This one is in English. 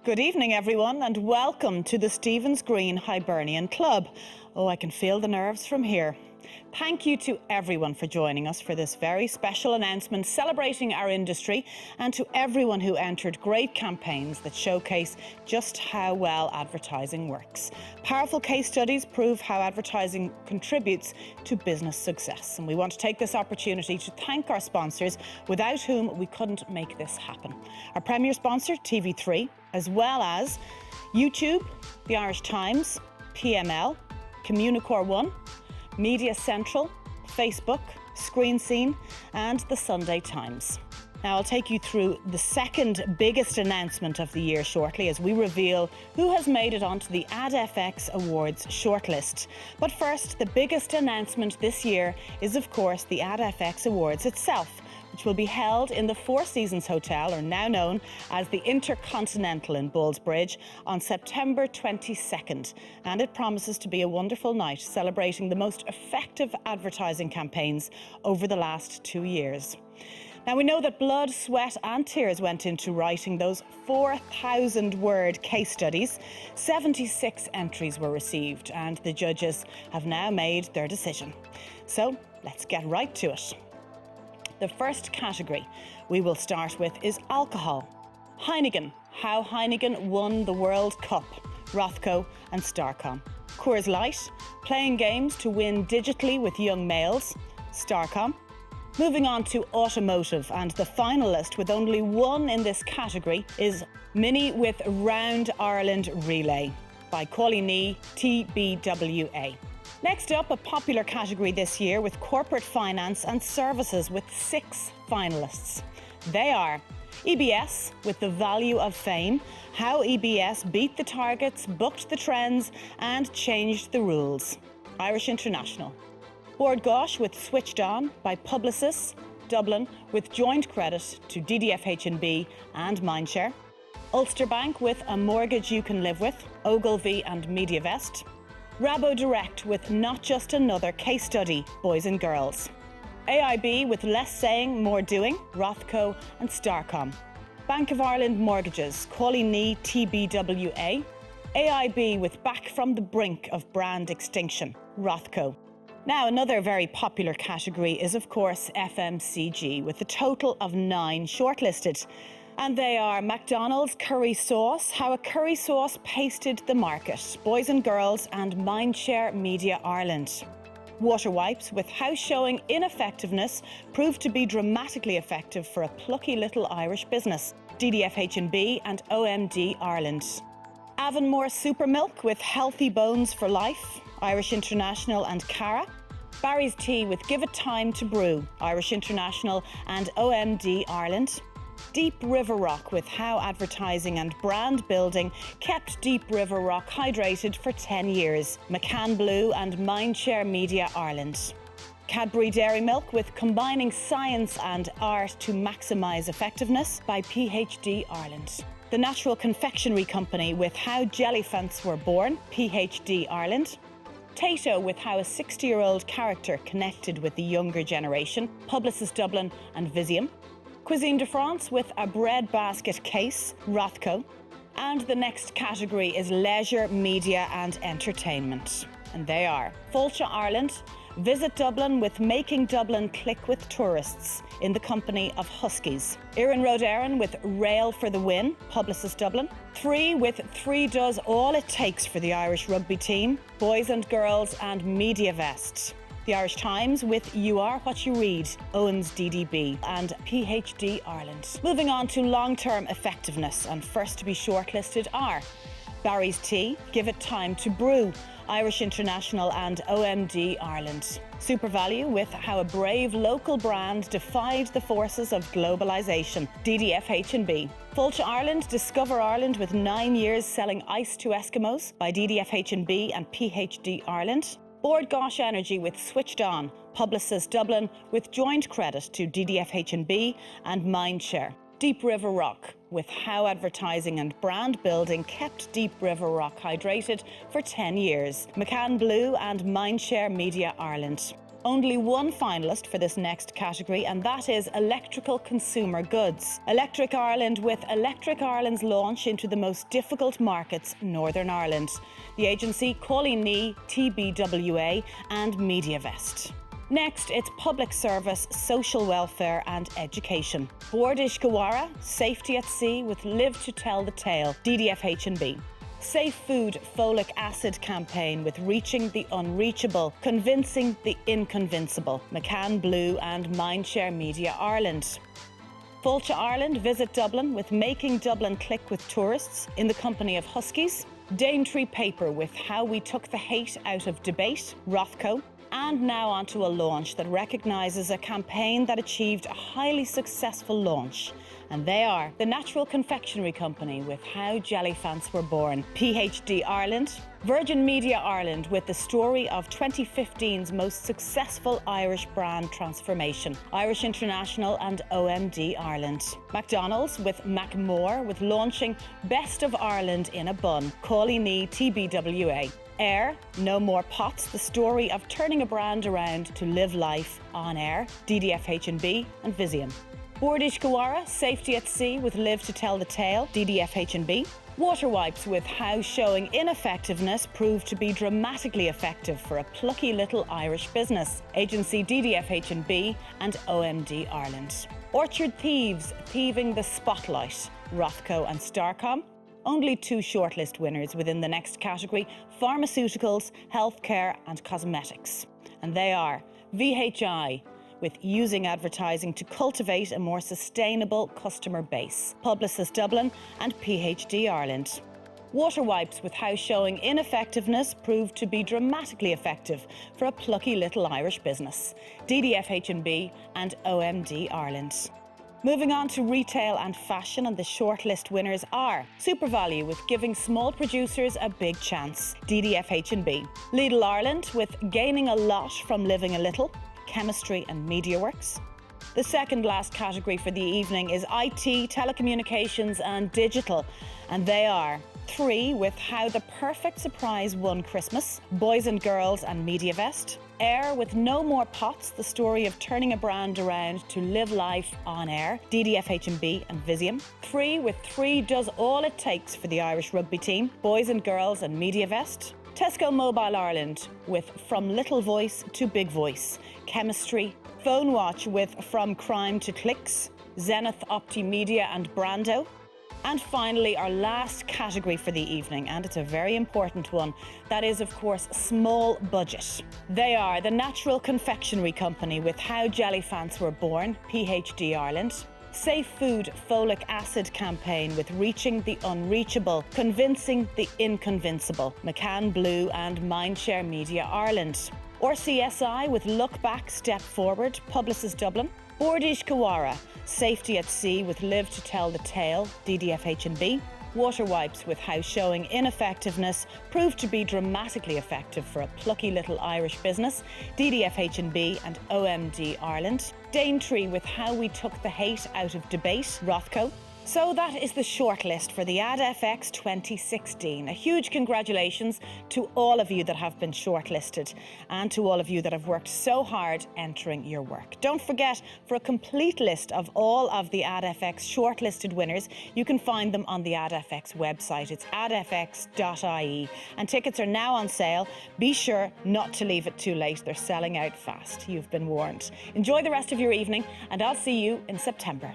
Good evening, everyone, and welcome to the Stephen's Green Hibernian Club. Oh, I can feel the nerves from here. Thank you to everyone for joining us for this very special announcement celebrating our industry, and to everyone who entered great campaigns that showcase just how well advertising works. Powerful case studies prove how advertising contributes to business success, and we want to take this opportunity to thank our sponsors, without whom we couldn't make this happen. Our premier sponsor, TV3, as well as YouTube, the Irish Times, PML, Communicore One, Media Central, Facebook, Screen Scene, and the Sunday Times. Now, I'll take you through the second biggest announcement of the year shortly as we reveal who has made it onto the ADFX Awards shortlist. But first, the biggest announcement this year is, of course, the ADFX Awards itself, which will be held in the Four Seasons Hotel, or now known as the Intercontinental in Ballsbridge, on September 22nd. And it promises to be a wonderful night celebrating the most effective advertising campaigns over the last 2 years. Now, we know that blood, sweat and tears went into writing those 4,000-word case studies. 76 entries were received, and the judges have now made their decision. So let's get right to it. The first category we will start with is alcohol. Heineken, how Heineken won the World Cup, Rothco and Starcom. Coors Light, playing games to win digitally with young males, Starcom. Moving on to automotive, and the finalist with only one in this category is Mini with Round Ireland Relay by Coilíney TBWA. Next up, a popular category this year with corporate finance and services with 6 finalists. They are EBS with The Value of Fame, how EBS beat the targets, booked the trends and changed the rules, Irish International. Bord Gáis with Switched On by Publicis, Dublin, with joint credit to DDFH&B and Mindshare. Ulster Bank with A Mortgage You Can Live With, Ogilvy and MediaVest. Rabo Direct with Not Just Another Case Study, Boys and Girls. AIB with Less Saying, More Doing, Rothco and Starcom. Bank of Ireland Mortgages, Coilíney TBWA. AIB with Back from the Brink of Brand Extinction, Rothco. Now, another very popular category is, of course, FMCG, with a total of 9 shortlisted. And they are McDonald's Curry Sauce, how a curry sauce pasted the market, Boys and Girls and Mindshare Media Ireland. Water Wipes with how showing ineffectiveness proved to be dramatically effective for a plucky little Irish business, DDFH&B and OMD Ireland. Avonmore Super Milk with Healthy Bones for Life, Irish International and Cara. Barry's Tea with Give It Time to Brew, Irish International and OMD Ireland. Deep River Rock with how advertising and brand building kept Deep River Rock hydrated for 10 years, McCann Blue and Mindshare Media Ireland. Cadbury Dairy Milk with combining science and art to maximise effectiveness by PhD Ireland. The Natural Confectionery Company with how Jellyfants were born, PhD Ireland. Tato with how a 60-year-old character connected with the younger generation, Publicis Dublin and Visium. Cuisine de France with a bread basket case, Rothco. And the next category is leisure, media and entertainment. And they are Fáilte Ireland, Visit Dublin with Making Dublin Click with Tourists in the company of Huskies. Ian Rodarin with Rail for the Win, Publicis Dublin. 3 with 3 does all it takes for the Irish rugby team, Boys and Girls and MediaVest. The Irish Times with You Are What You Read, Owens DDB and PhD Ireland. Moving on to long-term effectiveness, and first to be shortlisted are Barry's Tea, Give It Time to Brew, Irish International and OMD Ireland. SuperValue with how a brave local brand defied the forces of globalisation, DDFH&B. Fáilte Ireland, Discover Ireland with 9 years selling ice to Eskimos by DDFH&B and PhD Ireland. Bord Gáis Energy with Switched On, Publicis Dublin with joint credit to DDFH&B and Mindshare. Deep River Rock with how advertising and brand building kept Deep River Rock hydrated for 10 years, McCann Blue and Mindshare Media Ireland. Only one finalist for this next category, and that is electrical consumer goods. Electric Ireland, with Electric Ireland's launch into the most difficult markets, Northern Ireland. The agency, Calling Ní, TBWA and MediaVest. Next, it's public service, social welfare and education. Bordis Gawara, Safety at Sea with Live to Tell the Tale, DDFH&B. Safe Food Folic Acid campaign with Reaching the Unreachable, Convincing the Inconvincible, McCann Blue and Mindshare Media Ireland. Fáilte Ireland Visit Dublin with Making Dublin Click with Tourists in the company of Huskies. Daintree Paper with How We Took the Hate Out of Debate, Rothco. And now onto a launch that recognises a campaign that achieved a highly successful launch. And they are the Natural Confectionery Company with How Jellyfants Were Born, PhD Ireland, Virgin Media Ireland with the story of 2015's most successful Irish brand transformation, Irish International and OMD Ireland. McDonald's with Macmore with launching Best of Ireland in a Bun, Calling Ní TBWA. Air, No More Pots, the story of turning a brand around to live life on air, DDFH&B and Visium. Bordis Gawara, Safety at Sea with Live to Tell the Tale, DDFH&B. Water wipes with how showing ineffectiveness proved to be dramatically effective for a plucky little Irish business, agency DDFH&B and OMD Ireland. Orchard Thieves, Thieving the Spotlight, Rothco and Starcom. Only 2 shortlist winners within the next category, pharmaceuticals, healthcare and cosmetics. And they are VHI, with Using Advertising to Cultivate a More Sustainable Customer Base, Publicis Dublin and PhD Ireland. Water wipes with how showing ineffectiveness proved to be dramatically effective for a plucky little Irish business, DDFH&B and OMD Ireland. Moving on to retail and fashion, and the shortlist winners are SuperValue with Giving Small Producers a Big Chance, DDFH&B. Lidl Ireland with Gaining a Lot from Living a Little, Chemistry and MediaWorks. The second last category for the evening is IT, Telecommunications and Digital, and they are 3 with How the Perfect Surprise Won Christmas, Boys and Girls and MediaVest. Air with No More Pots, the story of turning a brand around to live life on air, DDFH&B and Visium. 3 with 3 does all it takes for the Irish rugby team, Boys and Girls and MediaVest. Tesco Mobile Ireland with From Little Voice to Big Voice, Chemistry. Phone Watch with From Crime to Clicks, Zenith Optimedia and Brando. And finally, our last category for the evening, and it's a very important one, that is, of course, small budget. They are the Natural Confectionery Company with How Jellyfants Were Born, PhD Ireland. Safe Food Folic Acid campaign with Reaching the Unreachable, Convincing the Inconvincible, McCann Blue and Mindshare Media Ireland. RCSI with Look Back, Step Forward, Publicis Dublin. Bordis Gawara, Safety at Sea with Live to Tell the Tale, DDFH&B. Water wipes with how showing ineffectiveness proved to be dramatically effective for a plucky little Irish business, DDFH&B and OMD Ireland. Daintree with how we took the hate out of debate, Rothco. So that is the shortlist for the ADFX 2016. A huge congratulations to all of you that have been shortlisted and to all of you that have worked so hard entering your work. Don't forget, for a complete list of all of the ADFX shortlisted winners, you can find them on the ADFX website. It's adfx.ie and tickets are now on sale. Be sure not to leave it too late. They're selling out fast. You've been warned. Enjoy the rest of your evening and I'll see you in September.